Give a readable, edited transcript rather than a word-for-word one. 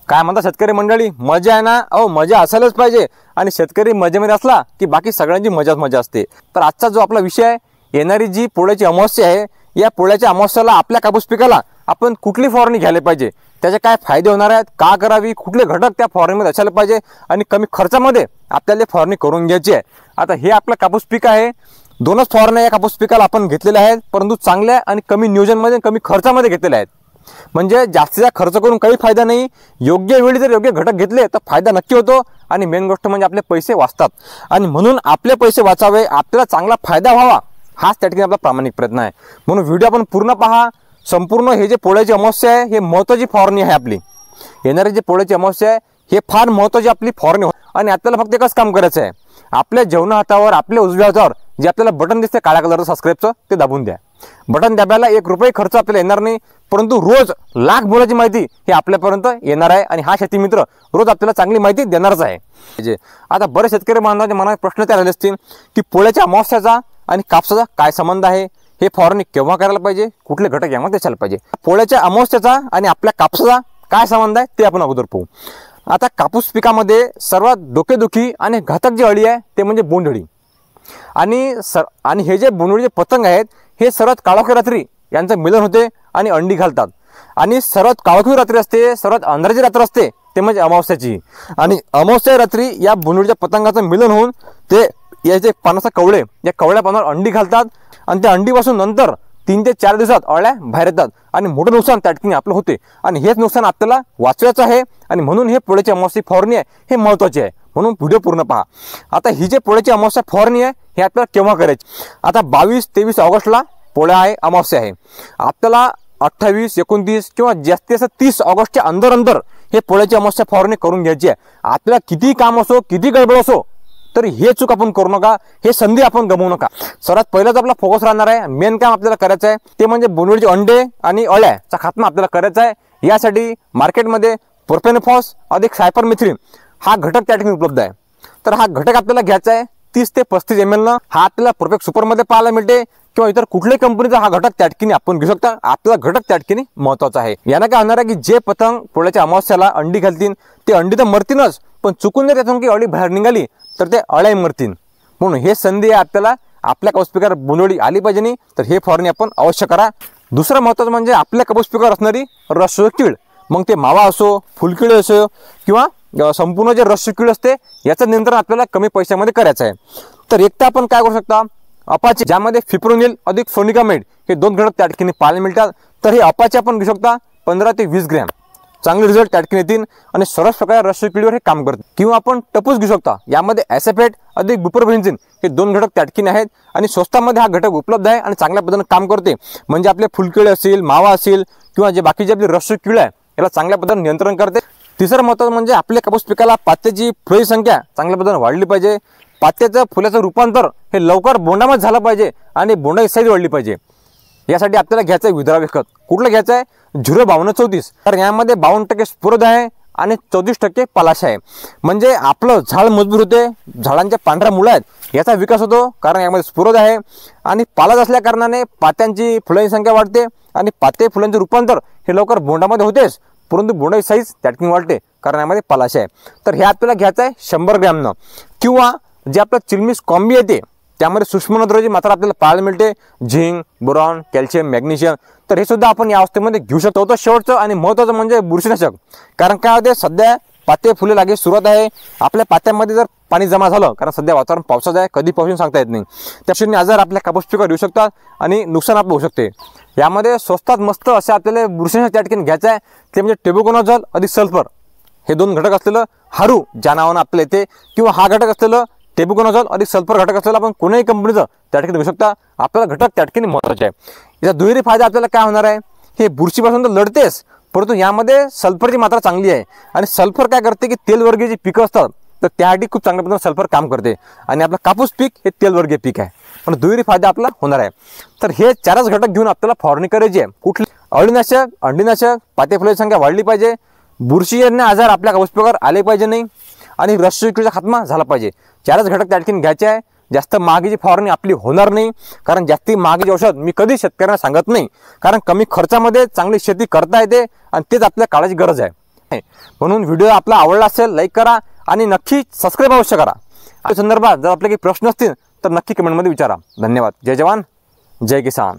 काय म्हणता शेतकरी मंडळी, मजा आहे ना? अहो मजा असायलाच पाहिजे आणि शेतकरी मजेमध्ये असला की बाकी सगळ्यांची मजाच मजा असते। तर आजचा जो आपला विषय आहे, येणारी जी पोळ्याची अमावस्या आहे, या पोळ्याच्या अमावस्याला आपल्या कापूस पिकाला आपण कुठली फवारणी घ्यायला पाहिजे, त्याचे काय फायदे होणार आहेत, का करावी, कुठले घटक त्या फवारणीमध्ये असायला पाहिजे आणि कमी खर्चामध्ये आपल्याला फवारणी करून घ्यायची आहे। आता हे आपलं कापूस पीक आहे, दोनच फवारण्या या कापूस पिकाला आपण घेतलेल्या आहेत, परंतु चांगल्या आणि कमी नियोजनमध्ये कमी खर्चामध्ये घेतलेल्या आहेत। म्हणजे जास्तीचा खर्च करून काही फायदा नाही, योग्य वेळी जर योग्य घटक घेतले तर फायदा नक्की होतो आणि मेन गोष्ट म्हणजे आपले पैसे वाचतात। आणि म्हणून आपले पैसे वाचावे, आपल्याला चांगला फायदा व्हावा, हाच त्या ठिकाणी आपला प्रामाणिक प्रयत्न आहे। म्हणून व्हिडिओ आपण पूर्ण पहा। संपूर्ण हे जे पोळ्याची अमावस्या आहे, हे महत्त्वाची फवारणी आहे आपली। येणारी जे पोळ्याची अमावस्या आहे, हे फार महत्त्वाची आपली फवारणी आणि आपल्याला फक्त एकच काम करायचं आहे, आपल्या जेवणा हातावर, आपल्या उजव्या हातावर जे आपल्याला बटन दिसते काळ्या कलरचं सबस्क्राईबचं, ते दाबून द्या। बटन दाबायला 1 रुपये खर्च आपल्याला येणार नाही, परंतु रोज लाख मोलाची माहिती हे आपल्यापर्यंत येणार आहे आणि हा शेती मित्र रोज आपल्याला चांगली माहिती देणारच आहे। आता बरेच शेतकरी बांधवांच्या मनात प्रश्न तयार झाले असतील की पोळ्याच्या अमावस्याचा आणि कापसाचा काय संबंध आहे, हे फवारणी केव्हा करायला पाहिजे, कुठले घटक यामध्ये असायला पाहिजे। पोळ्याच्या अमावस्याचा आणि आपल्या कापसाचा काय संबंध आहे ते आपण अगोदर पाहू। आता कापूस पिकामध्ये सर्वात डोकेदुखी आणि घातक जी अळी आहे ते म्हणजे बोंडअळी आणि हे जे बोंडअळीचे पतंग आहेत, हे सर्वात काळोखी रात्री यांचं मिलन होते आणि अंडी घालतात। आणि सर्वात काळोखी रात्री असते, सर्वात अंधाराची रात्र असते ते म्हणजे अमावस्याची। आणि अमावस्या रात्री या बोंडअळीच्या पतंगाचं मिलन होऊन ते याचे पानाचा कवळे, या कवळ्या पानावर अंडी घालतात आणि त्या अंडीपासून नंतर 3 ते 4 दिवसात अळ्या बाहेर येतात आणि मोठं नुकसान त्या ठिकाणी आपलं होते। आणि हेच नुकसान आपल्याला वाचवायचं आहे आणि म्हणून हे पोळ्याची अमावस्या फवारणी आहे, हे महत्त्वाचे आहे, म्हणून व्हिडिओ पूर्ण पहा। आता ही जे पोळ्याची अमावस्या फवारणी आहे, हे आपल्याला केव्हा करायची? आता 22-23 ऑगस्टला पोळ्या आहे, अमावस्या आहे। आपल्याला 28, 29 किंवा जास्तीत जास्त 30 ऑगस्टच्या अंदर हे पोळ्याची अमावस्या फवारणी करून घ्यायची आहे। आपल्याला किती काम असो, किती गडबड असो, तरी हे चूक आपण करू नका, हे संधी आपण गमवू नका। सर्वात पहिलाच आपला फोकस राहणार आहे, मेन काम आपल्याला करायचं आहे ते म्हणजे बोंडअळीचे अंडे आणि अळ्याचा खात्मा आपल्याला करायचा आहे। यासाठी मार्केटमध्ये प्रोपेनोफॉस अधिक सायपरमेथ्रिन हा घटक त्या ठिकाणी उपलब्ध आहे। तर हा घटक आपल्याला घ्यायचा आहे 30 ते 35 ml न। हा आपल्याला परफेक्ट सुपरमध्ये पाहायला मिळते किंवा इतर कुठल्याही कंपनीचा हा घटक त्या ठिकाणी आपण घेऊ शकता। आपल्याला घटक त्या ठिकाणी महत्त्वाचा आहे। यानं काय होणार आहे की जे पतंग पोळ्याच्या अमावस्याला अंडी घालतील ते अंडी तर मरतीलच, पण चुकून जर त्यातून की अळी बाहेर निघाली तर ते अळ्या मरतील। म्हणून हे संधी आहे आपल्याला, आपल्या कापूस पिकावर बोंडअळी आली पाहिजे नाही, तर हे फवारणी आपण अवश्य करा। दुसरं महत्त्वाचं म्हणजे आपल्या कापूस पिकावर असणारी रसशोषक कीड, मग ते मावा असो, फुलकिडी असो किंवा संपूर्ण जे रसशोषक कीड असते, याचं नियंत्रण आपल्याला कमी पैशामध्ये करायचं आहे। तर एक तर आपण काय करू शकता, अपाचे ज्यामध्ये फिप्रोनिल अधिक सोनिकामेड हे 2 घटक त्या ठिकाणी पाहायला मिळतात। तर हे अपाचे आपण घेऊ शकता 15 ते 20 ग्रॅम, चांगले रिझल्ट त्या ठिकाणी येतील आणि सर्वच प्रकारे रसशोषक किडीवर हे काम करते। किंवा आपण टपूस घेऊ शकता, यामध्ये ॲसेफेट अधिक बुप्रफेन्झिन हे 2 घटक त्या ठिकाणी आहेत आणि स्वस्तामध्ये हा घटक उपलब्ध आहे आणि चांगल्या पद्धतीने काम करते। म्हणजे आपले फुलकिडे असतील, मावा असेल किंवा जे बाकीचे आपली रसशोषक किड आहे, याला चांगल्या पद्धतीने नियंत्रण करते। तिसरं महत्त्वाचं म्हणजे आपल्या कापूस पिकाला पात्याची फुलाची संख्या चांगल्या पद्धतीने वाढली पाहिजे। पात्याचं फुलाचं रूपांतर हे लवकर बोंडामध्ये झालं पाहिजे आणि बोंडाची साईज वाढली पाहिजे। यासाठी आपल्याला घ्यायचं आहे विद्राव्य खत। कुठलं घ्यायचं आहे? 05234। तर यामध्ये 52% स्फुरद आहे आणि 34% पलाश आहे। म्हणजे आपलं झाड मजबूत होते, झाडांच्या पांढऱ्या मुळं आहेत याचा विकास होतो, कारण यामध्ये स्फुरद आहे आणि पालाश असल्या कारणाने पात्यांची फुलांची संख्या वाढते आणि पाते फुलांचे रूपांतर हे लवकर बोंडामध्ये होतेच, परंतु बोंडाची साईज त्या ठिकाणी वाढते, कारण यामध्ये पलाश आहे। तर हे आपल्याला घ्यायचं आहे 100 ग्रॅमनं। किंवा जे आपलं चिलमिस कॉम्बी येते त्यामध्ये सूक्ष्म नत्रची मात्रा आपल्याला पाहायला मिळते, झिंक, बोरॉन, कॅल्शियम, मॅग्नेशियम, तर हे सुद्धा आपण या अवस्थेमध्ये घेऊ शकतो। तर शेवटचं आणि महत्त्वाचं म्हणजे बुरशीनाशक, कारण काय होते सध्या पाते फुले लागे सुरुवात आहे, आपल्या पात्यांमध्ये जर पाणी जमा झालं, कारण सध्या वातावरण पावसाचं आहे, कधी पाऊस सांगता येत नाही, त्याशिवाय आजार आपल्या कापूस पिकावर येऊ शकतात आणि नुकसान आपलं होऊ शकते। यामध्ये स्वस्तात मस्त असे आपल्याला बुरशीनाशक त्या ठिकाणी घ्यायचं आहे, ते म्हणजे टेबुकोनाझोल अधिक सल्फर हे 2 घटक असलेलं हारू ज्या नावानं आपल्या येते, किंवा हा घटक असलेलं टेबुकोनाझोल अधिक सल्फर घटक असलेला आपण कोणत्याही कंपनीचं त्या ठिकाणी घेऊ शकता। आपल्याला घटक त्या ठिकाणी महत्त्वाचे आहे। याचा दुहेरी फायदा आपल्याला काय होणार आहे, हे बुरशीपासून तर लढतेच, परंतु यामध्ये सल्फरची मात्रा चांगली आहे आणि सल्फर काय करते की तेलवर्गीय जी पिकं असतात तर त्यासाठी खूप चांगल्या पद्धतीने सल्फर काम करते आणि आपलं कापूस पीक हे तेलवर्गीय पीक आहे, पण दुहेरी फायदा आपला होणार आहे। तर हे 4च घटक घेऊन आपल्याला फवारणी करायची आहे। कुठली? अळीनाशक, अंडीनाशक, पाते फुलाची संख्या वाढली पाहिजे, बुरशीजन्य आजार आपल्या कापूस पिकावर आले पाहिजे नाही आणि रसशोषक किडीचा खात्मा झाला पाहिजे। 4च घटक त्या ठिकाणी घ्यायचे आहे। जास्त महागीची फवारणी आपली होणार नाही, कारण जास्ती महागीचे औषध मी कधी शेतकऱ्यांना सांगत नाही, कारण कमी खर्चामध्ये चांगली शेती करता येते आणि तेच आपल्या काळाची गरज आहे। म्हणून व्हिडिओ आपला आवडला असेल लाईक करा आणि नक्की सबस्क्राईब अवश्य करा. या संदर्भात जर आपले काही प्रश्न असतील तर नक्की कमेंटमध्ये विचारा. धन्यवाद. जय जवान जय किसान.